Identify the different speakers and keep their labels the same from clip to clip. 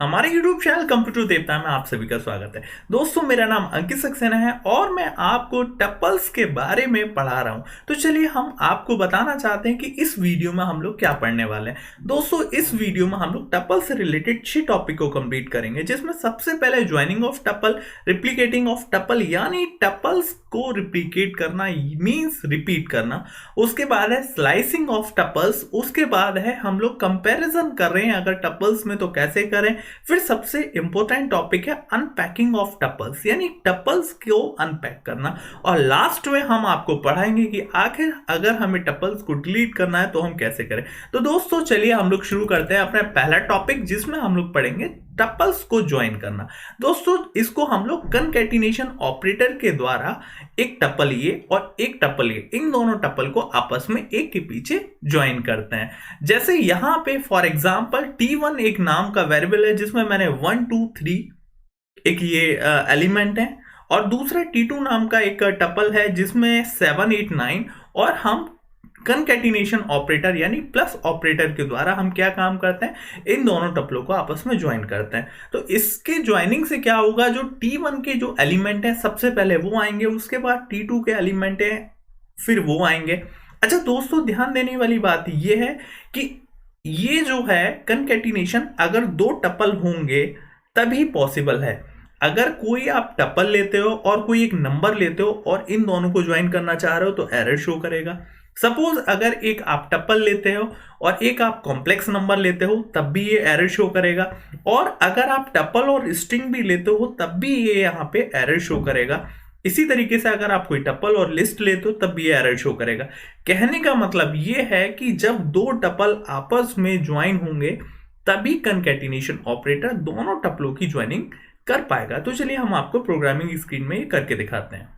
Speaker 1: हमारे YouTube channel computer देवता में आप सभी का स्वागत है। दोस्तों, मेरा नाम अंकित सक्सेना है और मैं आपको टपल्स के बारे में पढ़ा रहा हूं। तो चलिए हम आपको बताना चाहते हैं कि इस वीडियो में हम लोग क्या पढ़ने वाले हैं। दोस्तों, इस वीडियो में हम लोग टपल से रिलेटेड 6 टॉपिक को कंप्लीट करेंगे, जिसमें सबसे पहले joining of tuple, replicating of tuple यानी टपल्स को रिप्लिकेट करना मींस रिपीट करना। उसके बाद है स्लाइसिंग ऑफ टपल्स। उसके बाद है हम लोग कंपैरिजन कर रहे हैं अगर टपल्स में तो कैसे करें। फिर सबसे इंपॉर्टेंट टॉपिक है अनपैकिंग ऑफ टपल्स यानी टपल्स को अनपैक करना। और लास्ट में हम आपको पढ़ाएंगे कि आखिर अगर हमें टपल्स को डिलीट करना है तो हम कैसे करें। तो दोस्तों चलिए हम लोग शुरू करते हैं अपना पहला टॉपिक, जिसमें हम लोग पढ़ेंगे टपल्स को ज्वाइन करना। दोस्तों, इसको हम लोग कनकैटिनेशन ऑपरेटर के द्वारा एक टपल ये और एक टपल ये, इन दोनों टपल को आपस में एक के पीछे ज्वाइन करते हैं। जैसे यहां पे फॉर एग्जांपल T1 एक नाम का वेरिएबल है जिसमें मैंने 1 2 3 एक ये एलिमेंट है, और दूसरा T2 नाम का एक टपल है जिसमें 7 8 9, और हम कनकैटिनेशन ऑपरेटर यानी प्लस ऑपरेटर के द्वारा हम क्या काम करते हैं, इन दोनों टपलों को आपस में ज्वाइन करते हैं। तो इसके ज्वाइनिंग से क्या होगा, जो T1 के जो एलिमेंट है सबसे पहले वो आएंगे, उसके बाद T2 के एलिमेंट है फिर वो आएंगे। अच्छा दोस्तों, ध्यान देने वाली बात ये है कि ये जो है कनकैटिनेशन अगर दो टपल होंगे तभी पॉसिबल है। अगर कोई आप टपल लेते हो और कोई एक नंबर लेते हो और इन दोनों को ज्वाइन करना चाह रहे हो तो एरर शो करेगा। सपोज अगर एक आप टपल लेते हो और एक आप कॉम्प्लेक्स नंबर लेते हो तब भी ये एरर शो करेगा, और अगर आप टपल और स्ट्रिंग भी लेते हो तब भी ये यहाँ पे एरर शो करेगा। इसी तरीके से अगर आप कोई टपल और लिस्ट लेते हो तब भी ये एरर शो करेगा। कहने का मतलब ये है कि जब दो टपल आपस में ज्वाइन होंगे तभी कनकैटिनेशन ऑपरेटर दोनों टपलों की ज्वाइनिंग कर पाएगा। तो चलिए हम आपको प्रोग्रामिंग स्क्रीन में ये करके दिखाते हैं।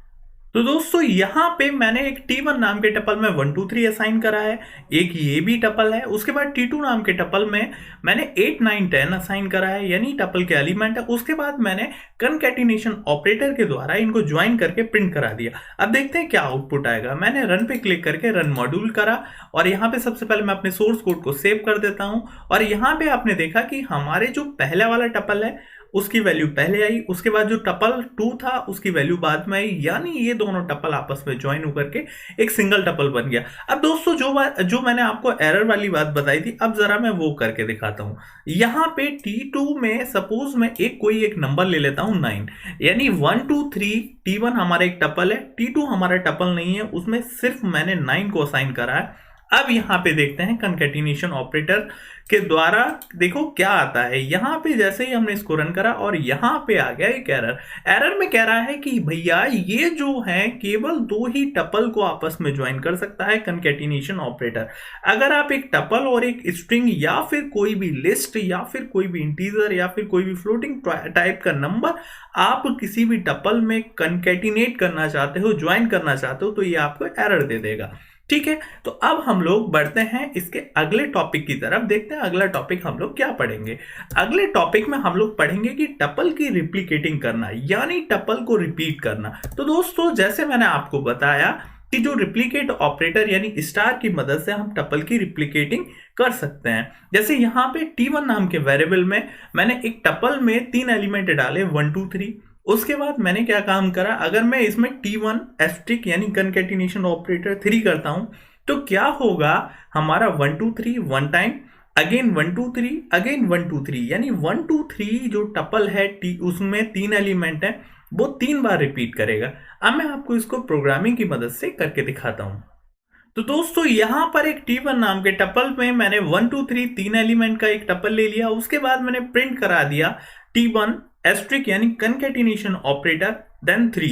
Speaker 1: तो दोस्तों, यहां पे मैंने एक T1 नाम के टपल में 1 2 3 असाइन करा है, एक ये भी टपल है। उसके बाद T2 नाम के टपल में मैंने 8 9 10 असाइन करा है यानी टपल के एलिमेंट है। उसके बाद मैंने कनकैटिनेशन ऑपरेटर के द्वारा इनको ज्वाइन करके प्रिंट करा दिया। अब देखते हैं क्या आउटपुट आएगा। मैंने रन पे क्लिक करके रन मॉड्यूल करा, और यहाँ पे सबसे पहले मैं अपने सोर्स कोड को सेव कर देता हूँ। और यहाँ पे आपने देखा कि हमारे जो पहले वाला टपल है उसकी वैल्यू पहले आई, उसके बाद जो टपल 2 था उसकी वैल्यू बाद में आई, यानी ये दोनों टपल आपस में ज्वाइन होकर के एक सिंगल टपल बन गया। अब दोस्तों, जो मैंने आपको एरर वाली बात बताई थी, अब जरा मैं वो करके दिखाता हूं। यहां पे T2 में सपोज मैं कोई एक नंबर ले लेता हूं 9, यानी 1 2 3 T1 हमारा एक टपल है, T2 हमारा टपल नहीं है, उसमें सिर्फ मैंने 9 को असाइन करा है। अब यहां पे देखते हैं कनकैटिनेशन ऑपरेटर के द्वारा, देखो क्या आता है। यहां पे जैसे ही हमने इसको रन करा और यहां पे आ गया एक एरर में कह रहा है कि भैया ये जो है केवल दो ही टपल को आपस में ज्वाइन कर सकता है कनकैटिनेशन ऑपरेटर। अगर आप एक टपल और एक स्ट्रिंग या फिर कोई भी लिस्ट या फिर कोई भी इंटीजर या फिर कोई भी फ्लोटिंग टाइप का नंबर आप किसी भी टपल में कनकैटिनेट करना चाहते हो, ज्वाइन करना चाहते हो, तो ये आपको एरर दे देगा। ठीक है, तो अब हम लोग बढ़ते हैं इसके अगले टॉपिक की तरफ। देखते हैं अगला टॉपिक हम लोग क्या पढ़ेंगे। अगले टॉपिक में हम लोग पढ़ेंगे कि टपल की रिप्लिकेटिंग करना यानी टपल को रिपीट करना। तो दोस्तों, जैसे मैंने आपको बताया कि जो रिप्लिकेट ऑपरेटर यानी स्टार की मदद से हम टपल की रिप्लिकेटिंग कर सकते हैं। जैसे यहाँ पे T1 नाम के वेरिएबल में मैंने एक टपल में 3 एलिमेंट डाले 1 2 3। उसके बाद मैंने क्या काम करा, अगर मैं इसमें T1 एस्ट्रिक यानी कनकैटिनेशन ऑपरेटर 3 करता हूं तो क्या होगा, हमारा 1 2 3 1 टाइम, अगेन 1 2 3 अगेन 1 2 3, यानी 1 2 3 जो टपल है उसमें 3 एलिमेंट है वो 3 बार रिपीट करेगा। अब मैं आपको इसको प्रोग्रामिंग की मदद से करके दिखाता हूं। तो दोस्तों, यहां पर एक T1 नाम के टपल में मैंने 1 2 3 3 एलिमेंट का एक टपल ले लिया। उसके बाद मैंने प्रिंट करा दिया T1 एस्ट्रिक यानी कनकैटिनेशन ऑपरेटर देन 3।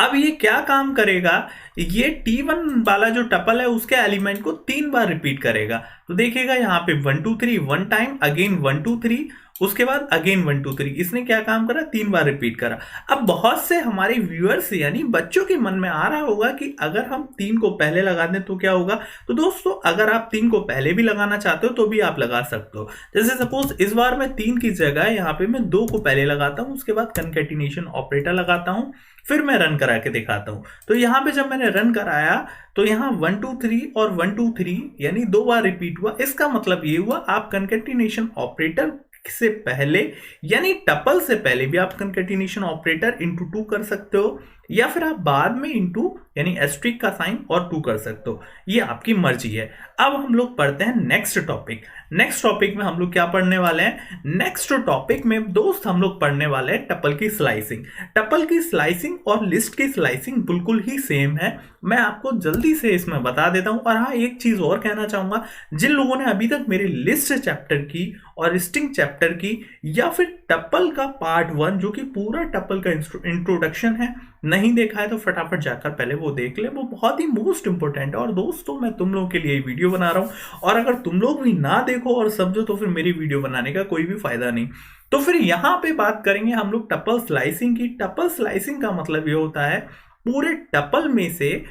Speaker 1: अब ये क्या काम करेगा, ये T1 वाला जो टपल है उसके एलिमेंट को 3 बार रिपीट करेगा। तो देखिएगा यहाँ पे 1 2 3 1 टाइम, अगेन 1 2 3, उसके बाद अगेन 1 2 3। इसने क्या काम करा, 3 बार रिपीट करा। अब बहुत से हमारे व्यूअर्स यानी बच्चों के मन में आ रहा होगा कि अगर हम 3 को पहले लगा दें तो क्या होगा। तो दोस्तों, अगर आप 3 को पहले भी लगाना चाहते हो तो भी आप लगा सकते हो। जैसे सपोज इस बार मैं 3 की जगह यहाँ पे मैं 2 को पहले लगाता हूँ, उसके बाद कनकैटिनेशन ऑपरेटर लगाता हूँ, फिर मैं रन करा के दिखाता हूं। तो यहां पे जब मैंने रन कराया तो यहां 1 2 3 और 1 2 3 यानी 2 बार रिपीट हुआ। इसका मतलब ये हुआ आप कनकैटिनेशन ऑपरेटर से पहले यानी टपल से पहले भी आप कंकैटिनेशन ऑपरेटर इंटू 2 कर सकते हो, या फिर आप बाद में इंटू यानी एस्ट्रिक का साइन और 2 कर सकते हो, ये आपकी मर्जी है। अब हम लोग पढ़ते हैं नेक्स्ट टॉपिक। नेक्स्ट टॉपिक में हम लोग क्या पढ़ने वाले हैं? नेक्स्ट टॉपिक में दोस्त हम लोग पढ़ने वाले हैं टपल की स्लाइसिंग। टपल की स्लाइसिंग और लिस्ट की स्लाइसिंग बिल्कुल ही सेम है, मैं आपको जल्दी से इसमें बता देता हूं। और हाँ, एक चीज और कहना चाहूंगा, जिन लोगों ने अभी तक मेरी लिस्ट चैप्टर की और स्ट्रिंग चैप्टर की या फिर टपल का पार्ट 1 जो कि पूरा टपल का इंट्रोडक्शन है नहीं देखा है, तो फटाफट जाकर पहले वो देख ले, वो बहुत ही मोस्ट इंपोर्टेंट है। और दोस्तों मैं तुम लोगों के लिए वीडियो बना रहा हूं, और अगर तुम लोग भी ना देखो और समझो तो फिर मेरी वीडियो बनाने का कोई भी फायदा नहीं। तो फिर यहां पे बात करेंगे हम लोग टपल स्लाइसिंग की। टपल स्लाइसिंग का मतलब ये होता है पूरे टपल में से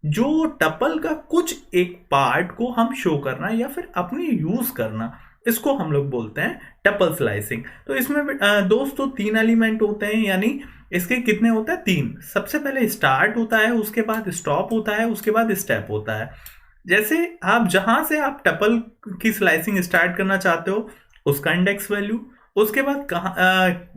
Speaker 1: जो टपल का कुछ एक पार्ट को हम शो करना या फिर अपने यूज करना, इसको हम लोग बोलते हैं टपल स्लाइसिंग। तो इसमें दोस्तों 3 एलिमेंट होते हैं, यानी इसके कितने होते हैं? 3। सबसे पहले स्टार्ट होता है, उसके बाद स्टॉप होता है, उसके बाद स्टेप होता है। जैसे आप जहां से आप टपल की स्लाइसिंग स्टार्ट करना चाहते हो उसका इंडेक्स वैल्यू, उसके बाद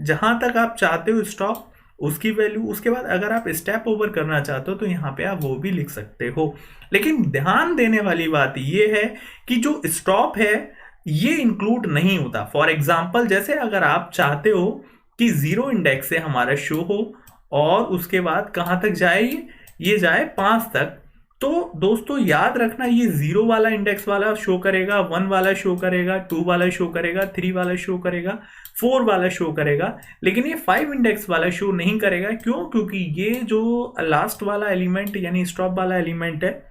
Speaker 1: जहां तक आप चाहते हो स्टॉप उसकी वैल्यू, उसके बाद अगर आप स्टेप ओवर करना चाहते हो तो यहाँ पे आप वो भी लिख सकते हो। लेकिन ध्यान देने वाली बात ये है कि जो स्टॉप है ये इंक्लूड नहीं होता। फॉर एग्जाम्पल, जैसे अगर आप चाहते हो कि 0 इंडेक्स से हमारा शो हो और उसके बाद कहाँ तक जाए, ये जाए 5 तक, तो दोस्तों याद रखना ये 0 वाला इंडेक्स वाला शो करेगा, 1 वाला शो करेगा, 2 वाला शो करेगा, 3 वाला शो करेगा, 4 वाला शो करेगा, लेकिन ये 5 इंडेक्स वाला शो नहीं करेगा। क्यों? क्योंकि ये जो लास्ट वाला एलिमेंट यानी स्टॉप वाला एलिमेंट है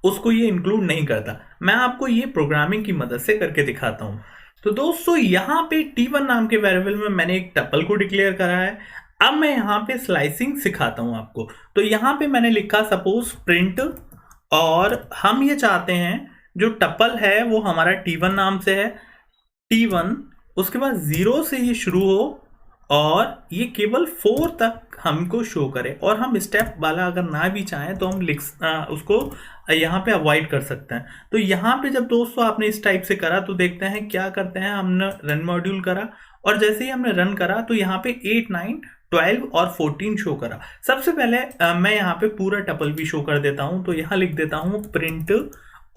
Speaker 1: उसको ये इंक्लूड नहीं करता। मैं आपको ये प्रोग्रामिंग की मदद से करके दिखाता हूं। तो दोस्तों यहाँ पे t1 नाम के वेरिएबल में मैंने एक टपल को डिक्लेयर करा है। अब मैं यहाँ पे स्लाइसिंग सिखाता हूं आपको। तो यहाँ पे मैंने लिखा सपोज प्रिंट, और हम ये चाहते हैं जो टपल है वो हमारा t1 नाम से है, t1, उसके बाद 0 से ये शुरू हो और ये केवल 4 तक हमको शो करे, और हम स्टेप वाला अगर ना भी चाहें तो हम उसको यहाँ पे अवॉइड कर सकते हैं। तो यहाँ पे जब दोस्तों आपने इस टाइप से करा तो देखते हैं क्या करते हैं, हमने रन मॉड्यूल करा और जैसे ही हमने रन करा तो यहाँ पे 8, 9, 12 और 14 शो करा। सबसे पहले मैं यहाँ पे पूरा टपल भी शो कर देता हूँ। तो यहाँ लिख देता हूँ प्रिंट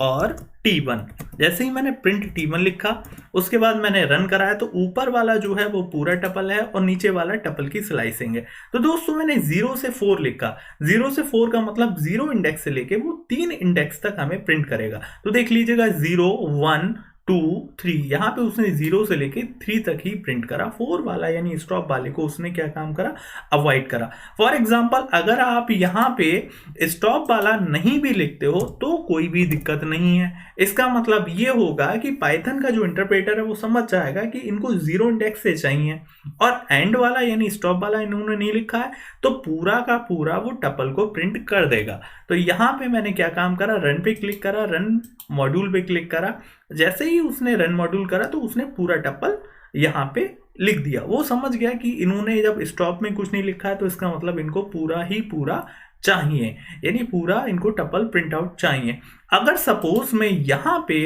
Speaker 1: और t1। जैसे ही मैंने प्रिंट t1 लिखा उसके बाद मैंने रन कराया तो ऊपर वाला जो है वो पूरा टपल है और नीचे वाला टपल की स्लाइसिंग है। तो दोस्तों मैंने 0 से 4 लिखा। 0 से 4 का मतलब 0 इंडेक्स से लेके वो 3 इंडेक्स तक हमें प्रिंट करेगा। तो देख लीजिएगा 0, 1, 2, 3, यहाँ पे उसने 0 से लेके 3 तक ही प्रिंट करा। 4 वाला यानी स्टॉप वाले को उसने क्या काम करा, अवॉइड करा। फॉर एग्जांपल अगर आप यहाँ पे स्टॉप वाला नहीं भी लिखते हो तो कोई भी दिक्कत नहीं है। इसका मतलब ये होगा कि पाइथन का जो इंटरप्रेटर है वो समझ जाएगा कि इनको 0 इंडेक्स से चाहिए, और एंड वाला यानी स्टॉप वाला इन्होंने नहीं लिखा है तो पूरा का पूरा वो टपल को प्रिंट कर देगा। तो यहाँ पे मैंने क्या काम करा, रन पे क्लिक करा, रन मॉड्यूल पे क्लिक करा। जैसे ही उसने रन मॉड्यूल करा तो उसने पूरा टपल यहाँ पे लिख दिया। वो समझ गया कि इन्होंने जब स्टॉप में कुछ नहीं लिखा है तो इसका मतलब इनको पूरा ही पूरा चाहिए, यानी पूरा इनको टपल प्रिंट आउट चाहिए। अगर सपोज मैं यहाँ पे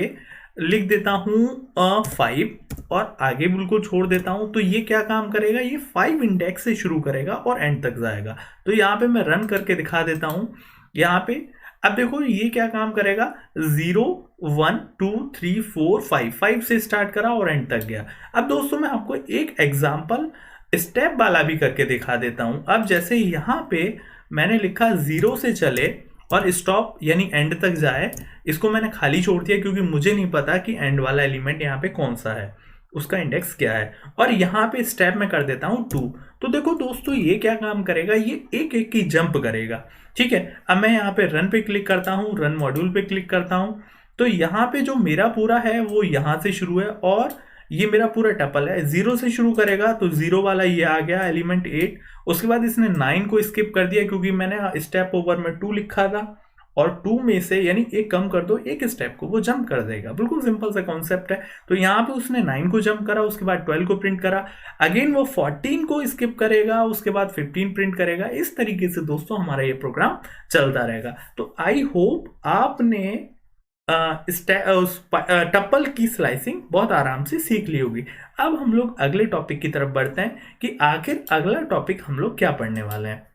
Speaker 1: लिख देता हूँ 5 और आगे बिल्कुल छोड़ देता हूँ तो ये क्या काम करेगा, ये 5 इंडेक्स से शुरू करेगा और एंड तक जाएगा। तो यहाँ पे मैं रन करके दिखा देता हूँ। यहाँ पे अब देखो ये क्या काम करेगा, 0, 1, 2, 3, 4, 5 से स्टार्ट करा और एंड तक गया। अब दोस्तों मैं आपको एक एग्जांपल स्टेप वाला भी करके दिखा देता हूं। अब जैसे यहाँ पे मैंने लिखा 0 से चले और स्टॉप यानी एंड तक जाए, इसको मैंने खाली छोड़ दिया क्योंकि मुझे नहीं पता कि एंड वाला एलिमेंट यहाँ पे कौन सा है, उसका इंडेक्स क्या है। और यहाँ पे स्टेप में कर देता हूँ 2। तो देखो दोस्तों ये क्या काम करेगा, ये एक एक की जंप करेगा। ठीक है, अब मैं यहाँ पे रन पे क्लिक करता हूँ, रन मॉड्यूल पे क्लिक करता हूँ। तो यहाँ पे जो मेरा पूरा है वो यहाँ से शुरू है और ये मेरा पूरा टपल है। 0 से शुरू करेगा तो 0 वाला ये आ गया एलिमेंट 8। उसके बाद इसने 9 को स्किप कर दिया क्योंकि मैंने स्टेप ओवर में 2 लिखा था, और 2 में से यानी एक कम कर दो, एक स्टेप को वो जंप कर देगा। बिल्कुल सिंपल सा कॉन्सेप्ट है। तो यहाँ पे उसने 9 को जंप करा, उसके बाद 12 को प्रिंट करा, अगेन वो 14 को स्किप करेगा, उसके बाद 15 प्रिंट करेगा। इस तरीके से दोस्तों हमारा ये प्रोग्राम चलता रहेगा। तो आई होप आपने टप्पल की स्लाइसिंग बहुत आराम से सीख ली होगी। अब हम लोग अगले टॉपिक की तरफ बढ़ते हैं कि आखिर अगला टॉपिक हम लोग क्या पढ़ने वाले हैं।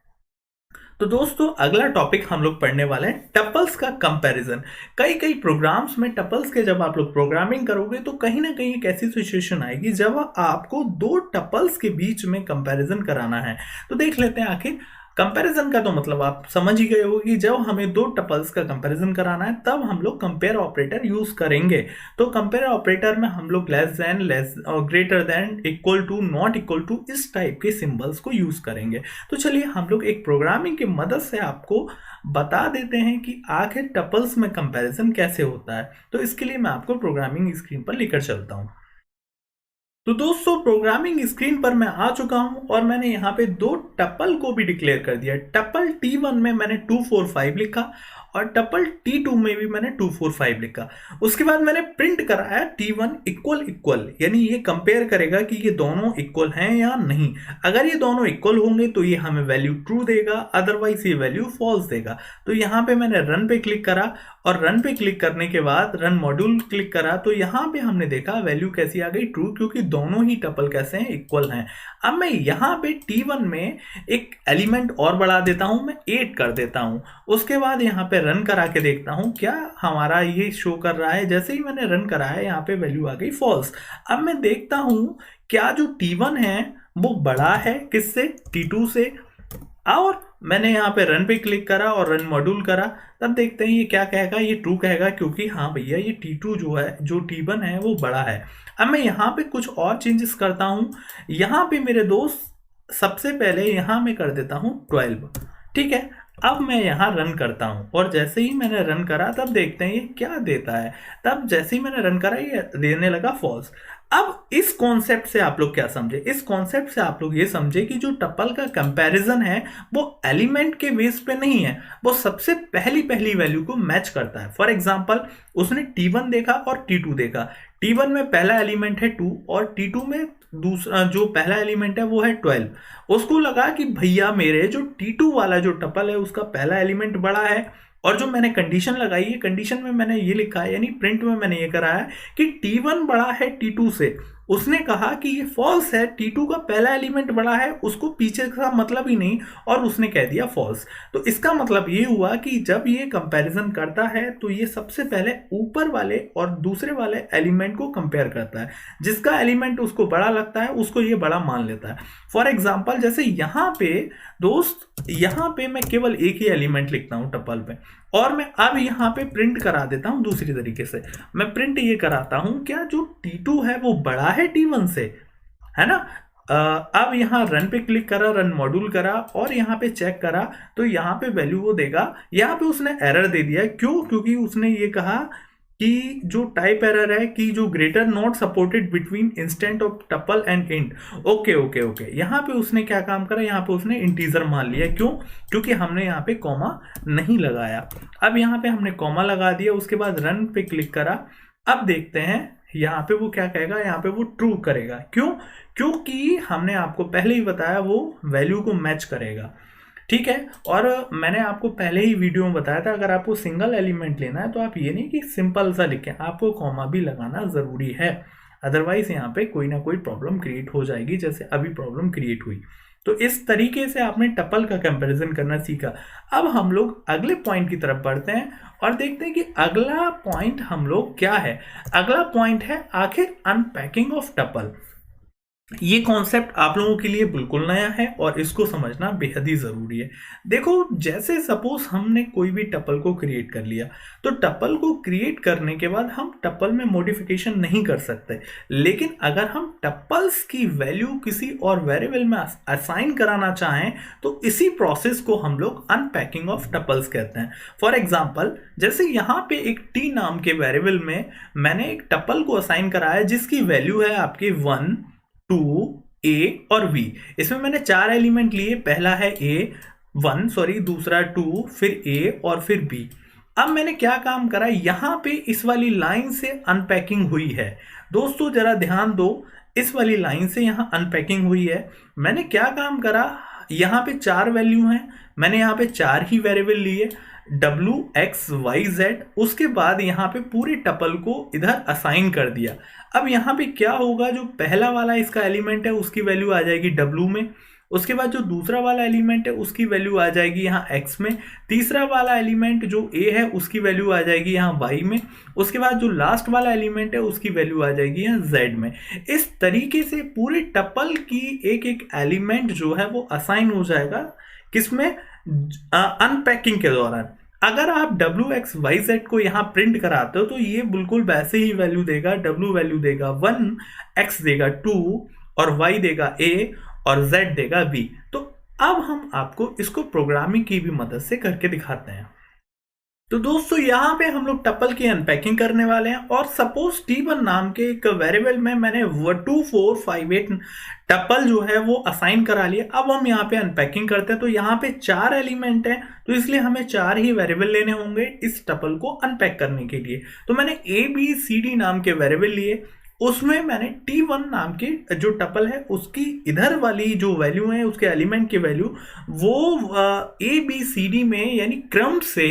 Speaker 1: तो दोस्तों अगला टॉपिक हम लोग पढ़ने वाले हैं टपल्स का कंपैरिजन। कई कई प्रोग्राम्स में टपल्स के जब आप लोग प्रोग्रामिंग करोगे तो कहीं ना कहीं एक ऐसी सिचुएशन आएगी जब आपको दो टपल्स के बीच में कंपैरिजन कराना है। तो देख लेते हैं आखिर कंपैरिजन का तो मतलब आप समझ ही गए हो कि जब हमें दो टपल्स का कंपैरिजन कराना है तब हम लोग कंपेयर ऑपरेटर यूज करेंगे। तो कंपेयर ऑपरेटर में हम लोग लेस देन, लेस और greater than, equal to, not equal to, इस टाइप के सिंबल्स को यूज करेंगे। तो चलिए हम लोग एक प्रोग्रामिंग की मदद से आपको बता देते हैं कि आखिर टपल्स में कंपैरिजन कैसे होता है। तो इसके लिए मैं आपको प्रोग्रामिंग स्क्रीन पर लेकर चलता हूं। तो दोस्तों प्रोग्रामिंग स्क्रीन पर मैं आ चुका हूं और मैंने यहाँ पे दो टपल को भी डिक्लेयर कर दिया। टपल T1 में मैंने 245 लिखा और टपल T2 में भी मैंने 245 लिखा। उसके बाद मैंने प्रिंट कराया T1 इक्वल इक्वल, यानी ये कंपेयर करेगा कि ये दोनों इक्वल हैं या नहीं। अगर ये दोनों इक्वल होंगे तो ये हमें वैल्यू ट्रू देगा, अदरवाइज ये वैल्यू फॉल्स देगा। तो यहाँ पे मैंने रन पे क्लिक करा और रन पे क्लिक करने के बाद रन मॉड्यूल क्लिक करा तो यहाँ पे हमने देखा वैल्यू कैसी आ गई, ट्रू, क्योंकि दोनों ही टपल कैसे हैं, इक्वल हैं। अब मैं यहाँ पे T1 में एक एलिमेंट और बढ़ा देता हूँ, मैं 8 कर देता हूँ। उसके बाद यहाँ पे रन करा के देखता हूँ क्या हमारा ये शो कर रहा है। जैसे ही मैंने रन करा है यहाँ पे वैल्यू आ गई फॉल्स। अब मैं देखता हूँ क्या जो T1 है वो बड़ा है किससे, T2 से। और मैंने यहाँ पे रन पे क्लिक करा और रन मॉड्यूल करा, तब देखते हैं ये क्या कहेगा, ये ट्रू कहेगा क्योंकि हाँ भैया ये T2 जो है, जो T1 है वो बड़ा है। अब मैं यहाँ पे कुछ और चेंजेस करता हूँ। यहाँ पे मेरे दोस्त सबसे पहले यहाँ मैं कर देता हूँ 12, ठीक है। अब मैं यहाँ रन करता हूँ और जैसे ही मैंने रन करा तब देखते हैं ये क्या देता है। तब जैसे ही मैंने रन करा ये देने लगा फॉल्स। अब इस कॉन्सेप्ट से आप लोग क्या समझे, इस कॉन्सेप्ट से आप लोग ये समझे कि जो टपल का कंपैरिजन है वो एलिमेंट के बेस पे नहीं है, वो सबसे पहली पहली वैल्यू को मैच करता है। फॉर एग्जांपल उसने T1 देखा और T2 देखा। T1 में पहला एलिमेंट है 2 और T2 में दूसरा जो पहला एलिमेंट है वो है 12। उसको लगा कि भैया मेरे जो T2 वाला जो टपल है उसका पहला एलिमेंट बड़ा है। और जो मैंने कंडीशन लगाई है, कंडीशन में मैंने ये लिखा है, यानी प्रिंट में मैंने ये करा है कि T1 बड़ा है T2 से। उसने कहा कि ये फॉल्स है, T2 का पहला एलिमेंट बड़ा है, उसको पीछे का मतलब ही नहीं, और उसने कह दिया फॉल्स। तो इसका मतलब ये हुआ कि जब ये कंपैरिजन करता है तो ये सबसे पहले ऊपर वाले और दूसरे वाले एलिमेंट को कंपेयर करता है। जिसका एलिमेंट उसको बड़ा लगता है उसको ये बड़ा मान लेता है। फॉर एग्जाम्पल जैसे यहाँ पे दोस्त, यहाँ पे मैं केवल एक ही एलिमेंट लिखता हूँ टपल पे, और मैं अब यहाँ पे प्रिंट करा देता हूँ दूसरी तरीके से। मैं प्रिंट ये कराता हूँ क्या जो T2 है वो बड़ा है T1 से, है ना। अब यहाँ रन पे क्लिक करा, रन मॉड्यूल करा और यहाँ पे चेक करा तो यहाँ पे वैल्यू वो देगा। यहाँ पे उसने एरर दे दिया, क्यों, क्योंकि उसने ये कहा कि जो टाइप एरर है कि जो greater not supported between instant of tuple and int. Okay okay okay, यहाँ पे उसने क्या काम करा, यहाँ पे उसने इंटीजर मान लिया। क्यों, क्योंकि हमने यहाँ पे कॉमा नहीं लगाया। अब यहाँ पे हमने कॉमा लगा दिया, उसके बाद रन पे क्लिक करा। अब देखते हैं यहाँ पे वो क्या कहेगा, यहाँ पे वो ट्रू करेगा। क्यों, क्योंकि हमने आपको पहले ही बताया वो वैल्यू को मैच करेगा, ठीक है। और मैंने आपको पहले ही वीडियो में बताया था अगर आपको सिंगल एलिमेंट लेना है तो आप ये नहीं कि सिंपल सा लिखें, आपको कॉमा भी लगाना ज़रूरी है, अदरवाइज यहाँ पे कोई ना कोई प्रॉब्लम क्रिएट हो जाएगी, जैसे अभी प्रॉब्लम क्रिएट हुई। तो इस तरीके से आपने टपल का कंपैरिजन करना सीखा। अब हम लोग अगले पॉइंट की तरफ बढ़ते हैं और देखते हैं कि अगला पॉइंट हम लोग क्या है। अगला पॉइंट है आखिर अनपैकिंग ऑफ टपल। ये कॉन्सेप्ट आप लोगों के लिए बिल्कुल नया है और इसको समझना बेहद ही ज़रूरी है। देखो, जैसे सपोज हमने कोई भी टपल को क्रिएट कर लिया, तो टपल को क्रिएट करने के बाद हम टपल में मॉडिफिकेशन नहीं कर सकते, लेकिन अगर हम टपल्स की वैल्यू किसी और वेरिएबल में असाइन कराना चाहें तो इसी प्रोसेस को हम लोग अनपैकिंग ऑफ टपल्स कहते हैं। फॉर एग्जाम्पल जैसे यहाँ पे एक टी नाम के वेरिएबल में मैंने एक टपल को असाइन कराया जिसकी वैल्यू है आपके 1, 2, A और V। इसमें मैंने 4 एलिमेंट लिए, पहला है दूसरा 2, फिर A और फिर B। अब मैंने क्या काम करा, यहाँ पे इस वाली लाइन से अनपैकिंग हुई है। दोस्तों जरा ध्यान दो, इस वाली लाइन से यहाँ अनपैकिंग हुई है। मैंने क्या काम करा, यहाँ पे 4 वैल्यू हैं, मैंने यहाँ पे 4 ही वेरिएबल लिए, w x y z। उसके बाद यहाँ पे पूरे टपल को इधर असाइन कर दिया। अब यहाँ पे क्या होगा, जो पहला वाला इसका एलिमेंट है उसकी वैल्यू आ जाएगी w में, उसके बाद जो दूसरा वाला एलिमेंट है उसकी वैल्यू आ जाएगी यहाँ x में, तीसरा वाला एलिमेंट जो a है उसकी वैल्यू आ जाएगी यहाँ y में, उसके बाद जो लास्ट वाला एलिमेंट है उसकी वैल्यू आ जाएगी यहाँ z में। इस तरीके से पूरे टपल की एक एक एलिमेंट जो है वो असाइन हो जाएगा, किसमें, अनपैकिंग के दौरान। अगर आप wxyz को यहाँ प्रिंट कराते हो तो ये बिल्कुल वैसे ही वैल्यू देगा, w वैल्यू देगा 1, x देगा 2 और y देगा a और z देगा b। तो अब हम आपको इसको प्रोग्रामिंग की भी मदद से करके दिखाते हैं। तो दोस्तों यहाँ पे हम लोग टपल की अनपैकिंग करने वाले हैं, और सपोज t1 नाम के एक वेरिएबल में मैंने 2458 टपल जो है वो असाइन करा लिया। अब हम यहाँ पे अनपैकिंग करते हैं, तो यहाँ पे 4 एलिमेंट हैं, तो इसलिए हमें 4 ही वेरिएबल लेने होंगे इस टपल को अनपैक करने के लिए। तो मैंने ABCD नाम के वेरिएबल लिए, उसमें मैंने t1 नाम की जो टपल है उसकी इधर वाली जो वैल्यू है, उसके एलिमेंट की वैल्यू वो ABCD में यानी क्रम से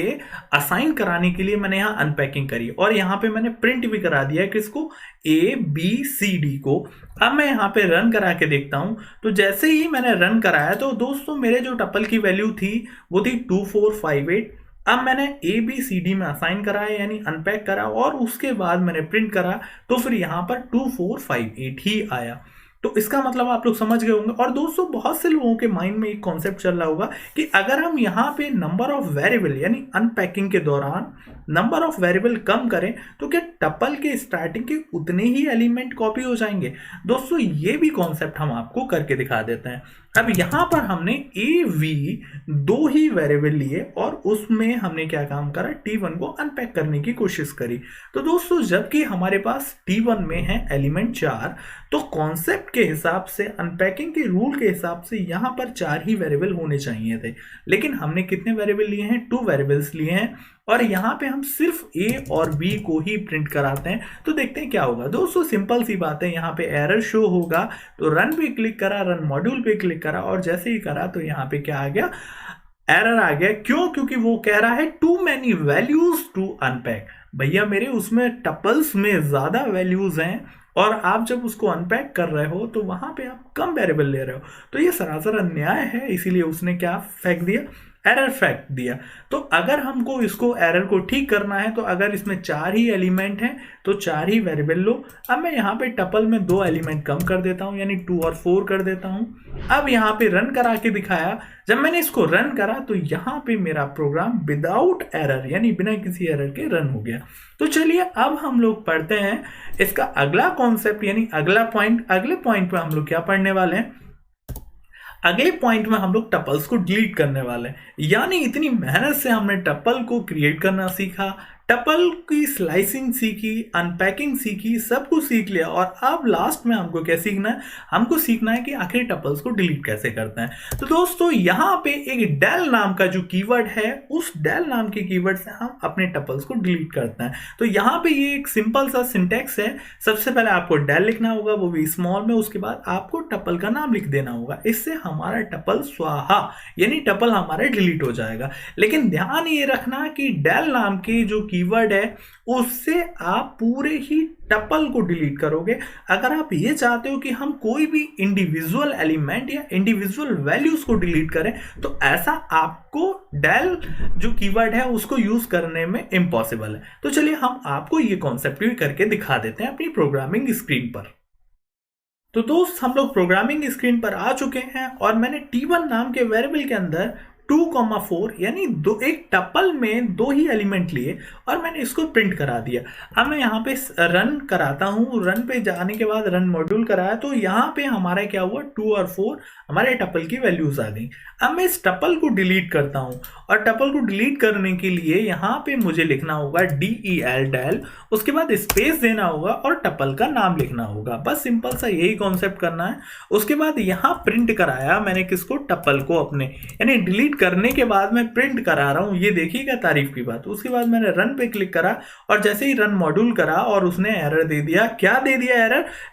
Speaker 1: असाइन कराने के लिए मैंने यहाँ अनपैकिंग करी, और यहाँ पे मैंने प्रिंट भी करा दिया है किसको, ABCD को। अब मैं यहाँ पे रन करा के देखता हूँ, तो जैसे ही मैंने रन कराया तो दोस्तों मेरे जो टपल की वैल्यू थी वो थी 2458। अब मैंने ABCD में असाइन कराया यानी अनपैक करा, और उसके बाद मैंने प्रिंट करा, तो फिर यहाँ पर 2458 ही आया। तो इसका मतलब आप लोग समझ गए होंगे। और दोस्तों बहुत से लोगों के माइंड में एक कॉन्सेप्ट चल रहा होगा कि अगर हम यहाँ पे नंबर ऑफ वेरिएबल यानी अनपैकिंग के दौरान नंबर ऑफ वेरिएबल कम करें तो क्या टपल के स्टार्टिंग के उतने ही एलिमेंट कॉपी हो जाएंगे। दोस्तों ये भी कॉन्सेप्ट हम आपको करके दिखा देते हैं। अब यहाँ पर हमने AV 2 ही वेरिएबल लिए और उसमें हमने क्या काम करा, T1 को अनपैक करने की कोशिश करी। तो दोस्तों जबकि हमारे पास T1 में है एलिमेंट 4, तो कॉन्सेप्ट के हिसाब से अनपैकिंग के रूल के हिसाब से यहाँ पर 4 ही वेरिएबल होने चाहिए थे, लेकिन हमने कितने वेरिएबल लिए हैं, 2 वेरिएबल्स लिए हैं, और यहाँ पे हम सिर्फ A और B को ही प्रिंट कराते हैं। तो देखते हैं क्या होगा। दोस्तों सिंपल सी बात है, यहाँ पे एरर शो होगा, तो रन पे क्लिक करा, रन मॉड्यूल पे क्लिक करा, और जैसे ही करा तो यहाँ पे क्या आ गया, एरर आ गया। क्यों? क्योंकि वो कह रहा है too many values to unpack. भैया मेरे उसमें टपल्स में ज्यादा वैल्यूज हैं, और आप जब उसको अनपैक कर रहे हो तो वहां पे आप कम वेरिएबल ले रहे हो। तो ये सरासर अन्याय है, इसीलिए उसने क्या फेंक दिया, एरर फेंक दिया। तो अगर हमको इसको एरर को ठीक करना है, तो अगर इसमें 4 ही एलिमेंट हैं तो 4 ही वेरिएबल लो। अब मैं यहाँ पे टपल में 2 एलिमेंट कम कर देता हूँ, यानी 2 और 4 कर देता हूँ। अब यहाँ पे रन करा के दिखाया, जब मैंने इसको रन करा तो यहाँ पे मेरा प्रोग्राम विदाउट एरर यानी बिना किसी एरर के रन हो गया। तो चलिए अब हम लोग पढ़ते हैं इसका अगला कॉन्सेप्ट यानी अगला पॉइंट। अगले पॉइंट पे हम लोग क्या पढ़ने वाले हैं, अगले पॉइंट में हम लोग टपल्स को डिलीट करने वाले हैं। यानी इतनी मेहनत से हमने टपल को क्रिएट करना सीखा, टपल की स्लाइसिंग सीखी, अनपैकिंग सीखी, सब कुछ सीख लिया, और अब लास्ट में हमको क्या सीखना है, हमको सीखना है कि आखिर टपल्स को डिलीट कैसे करते हैं। तो दोस्तों यहाँ पे एक डेल नाम का जो कीवर्ड है, उस डेल नाम के कीवर्ड से हम अपने टपल्स को डिलीट करते हैं। तो यहाँ पे ये एक सिंपल सा सिंटैक्स है। सबसे पहले आपको डेल लिखना होगा, वो भी स्मॉल में, उसके बाद आपको टपल का नाम लिख देना होगा। इससे हमारा टपल स्वाहा यानी टपल हमारा डिलीट हो जाएगा। लेकिन ध्यान ये रखना कि डेल नाम के जो कीवर्ड है उससे आप पूरे ही टपल को डिलीट करोगे। अगर आप ये चाहते हो कि हम कोई भी इंडिविजुअल एलिमेंट या इंडिविजुअल वैल्यूज को डिलीट करें, तो ऐसा आपको डेल जो कीवर्ड है उसको यूज करने में इम्पॉसिबल है। तो चलिए हम आपको ये कॉन्सेप्ट भी करके दिखा देते हैं अपनी प्रोग्रामिंग स्क्रीन पर। तो दोस्त हम लोग प्रोग्रामिंग स्क्रीन पर आ चुके हैं, और मैंने T1 नाम के वेरिएबल के अंदर 2,4 यानी एक टपल में 2 ही एलिमेंट लिए और मैंने इसको प्रिंट करा दिया। अब मैं यहाँ पे रन कराता हूँ। रन पे जाने के बाद रन मॉड्यूल कराया, तो यहाँ पे हमारा क्या हुआ, 2 और 4 हमारे टपल की वैल्यूज आ गई। अब मैं इस टपल को डिलीट करता हूँ, और टपल को डिलीट करने के लिए यहाँ पे मुझे लिखना होगा del, उसके बाद स्पेस देना होगा और टपल का नाम लिखना होगा। बस सिंपल सा यही कॉन्सेप्ट करना है। उसके बाद यहाँ प्रिंट कराया मैंने किसको, टपल को अपने, यानी डिलीट करने के बाद मैं प्रिंट करा रहा हूँ, ये देखिएगा तारीफ की बात। उसके बाद मैंने रन पे क्लिक करा और जैसे ही रन मॉड्यूल करा और उसने एरर दे दिया। क्या दे दिया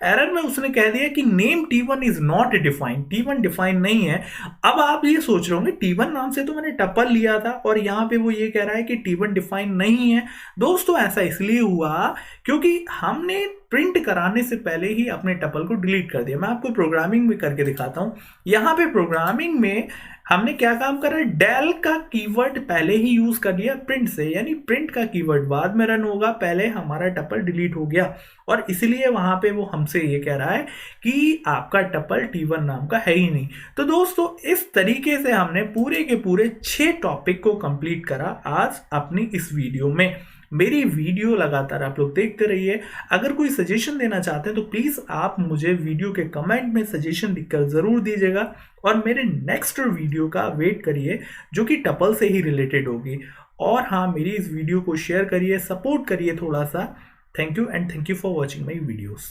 Speaker 1: एरर में उसने कह दिया कि name T1 is not defined, T1 define नहीं है। अब आप ये सोच रहे होंगे T1 नाम से तो मैंने टपल लिया था और यहाँ पे वो ये कह रहा है कि T1 डिफाइन नहीं है। दोस्तों ऐसा इसलिए हुआ क्योंकि हमने प्रिंट कराने से पहले ही अपने टपल को डिलीट कर दिया। मैं आपको प्रोग्रामिंग में करके दिखाता हूं। यहाँ पे प्रोग्रामिंग में हमने क्या काम करा है, डेल का कीवर्ड पहले ही यूज कर लिया प्रिंट से, यानी प्रिंट का कीवर्ड बाद में रन होगा, पहले हमारा टपल डिलीट हो गया और इसलिए वहां पे वो हमसे ये कह रहा है कि आपका टपल T1 नाम का है ही नहीं। तो दोस्तों इस तरीके से हमने पूरे के पूरे 6 टॉपिक को कंप्लीट करा आज अपनी इस वीडियो में। मेरी वीडियो लगातार आप लोग देखते रहिए। अगर कोई सजेशन देना चाहते हैं तो प्लीज़ आप मुझे वीडियो के कमेंट में सजेशन लिखकर ज़रूर दीजिएगा और मेरे नेक्स्ट वीडियो का वेट करिए जो कि टपल से ही रिलेटेड होगी। और हाँ, मेरी इस वीडियो को शेयर करिए, सपोर्ट करिए थोड़ा सा। Thank you and thank you for watching my videos.